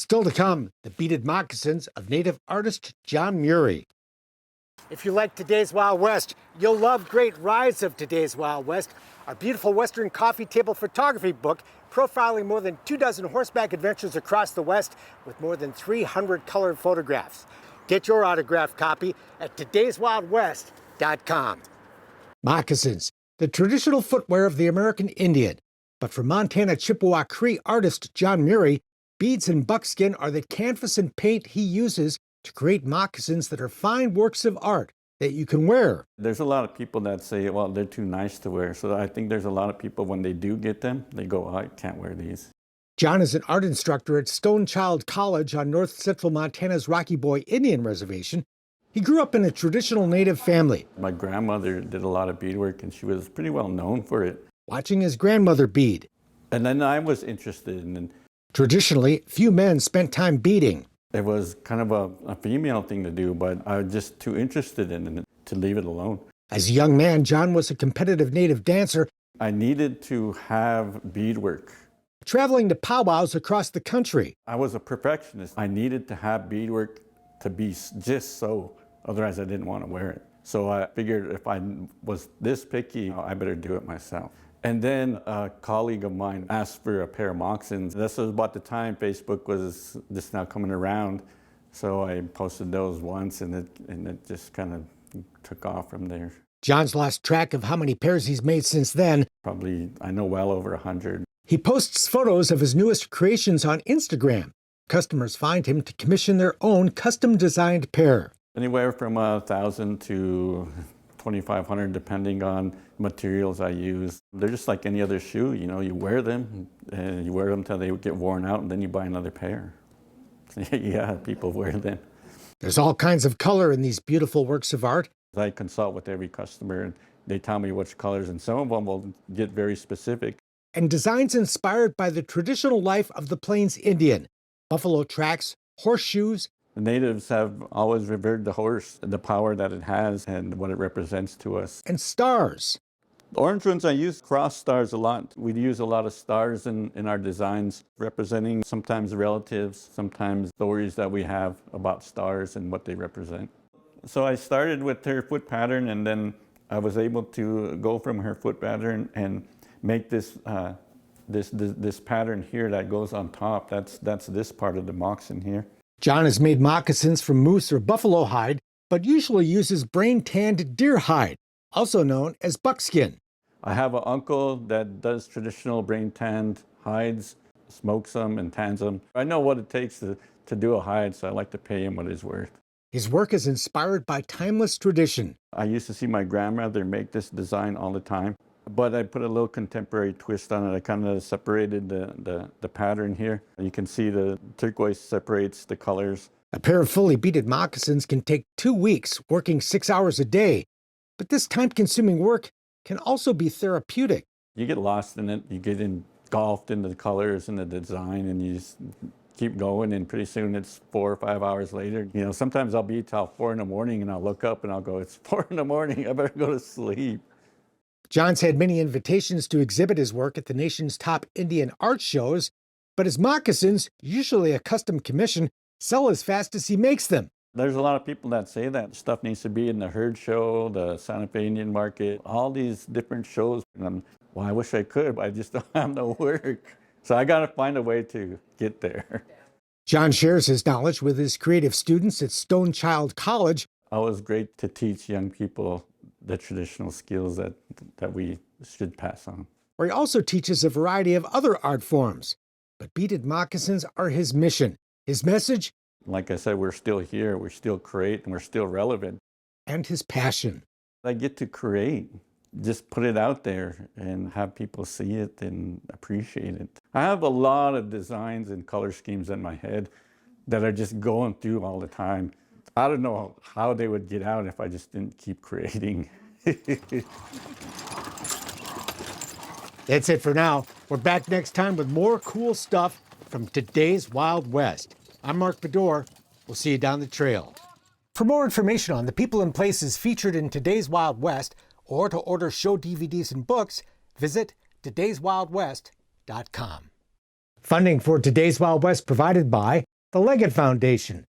Still to come, the beaded moccasins of native artist John Murie. If you like Today's Wild West, you'll love Great Rides of Today's Wild West, our beautiful Western coffee table photography book profiling more than 24 horseback adventures across the West with more than 300 colored photographs. Get your autographed copy at todayswildwest.com. Moccasins, the traditional footwear of the American Indian. But for Montana Chippewa Cree artist John Murie, beads and buckskin are the canvas and paint he uses to create moccasins that are fine works of art that you can wear. There's a lot of people that say, well, they're too nice to wear. So I think there's a lot of people, when they do get them, they go, oh, I can't wear these. John is an art instructor at Stone Child College on north central Montana's Rocky Boy Indian Reservation. He grew up in a traditional native family. My grandmother did a lot of beadwork, and she was pretty well known for it. Watching his grandmother bead. And then I was interested in it. Traditionally, few men spent time beading. It was kind of a female thing to do, but I was just too interested in it to leave it alone. As a young man, John was a competitive native dancer. I needed to have beadwork. Traveling to powwows across the country. I was a perfectionist. I needed to have beadwork to be just so, otherwise I didn't want to wear it. So I figured if I was this picky, I better do it myself. And then a colleague of mine asked for a pair of moccasins. This was about the time Facebook was just now coming around. So I posted those once, and it just kind of took off from there. John's lost track of how many pairs he's made since then. Probably, I know, well over 100. He posts photos of his newest creations on Instagram. Customers find him to commission their own custom-designed pair. Anywhere from 1,000 to 2,500, depending on materials I use. They're just like any other shoe, you know, you wear them, and you wear them until they get worn out, and then you buy another pair. Yeah, people wear them. There's all kinds of color in these beautiful works of art. I consult with every customer, and they tell me which colors, and some of them will get very specific. And designs inspired by the traditional life of the Plains Indian. Buffalo tracks, horseshoes. The natives have always revered the horse, the power that it has and what it represents to us. And stars. The orange ones, I use cross stars a lot. We use a lot of stars in our designs, representing sometimes relatives, sometimes stories that we have about stars and what they represent. So I started with her foot pattern, and then I was able to go from her foot pattern and make this pattern here that goes on top. That's this part of the moccasin here. John has made moccasins from moose or buffalo hide, but usually uses brain-tanned deer hide, also known as buckskin. I have an uncle that does traditional brain-tanned hides, smokes them and tans them. I know what it takes to do a hide, so I like to pay him what it's worth. His work is inspired by timeless tradition. I used to see my grandmother make this design all the time, but I put a little contemporary twist on it. I kind of separated the pattern here. You can see the turquoise separates the colors. A pair of fully beaded moccasins can take 2 weeks, working 6 hours a day. But this time-consuming work can also be therapeutic. You get lost in it. You get engulfed in the colors and the design, and you just keep going, and pretty soon it's 4 or 5 hours later. You know, sometimes I'll be till 4 in the morning, and I'll look up and I'll go, it's 4 in the morning, I better go to sleep. John's had many invitations to exhibit his work at the nation's top Indian art shows, but his moccasins, usually a custom commission, sell as fast as he makes them. There's a lot of people that say that stuff needs to be in the herd show, the Santa Fe Indian Market, all these different shows. And well, I wish I could, but I just don't have no work. So I got to find a way to get there. John shares his knowledge with his creative students at Stone Child College. It was great to teach young people the traditional skills that we should pass on. Where he also teaches a variety of other art forms. But beaded moccasins are his mission. His message? Like I said, we're still here, we're still creating, and we're still relevant. And his passion. I get to create, just put it out there and have people see it and appreciate it. I have a lot of designs and color schemes in my head that are just going through all the time. I don't know how they would get out if I just didn't keep creating. That's it for now. We're back next time with more cool stuff from today's Wild West. I'm Mark Bedore. We'll see you down the trail. For more information on the people and places featured in today's Wild West, or to order show DVDs and books, visit todayswildwest.com. Funding for Today's Wild West provided by the Leggett Foundation,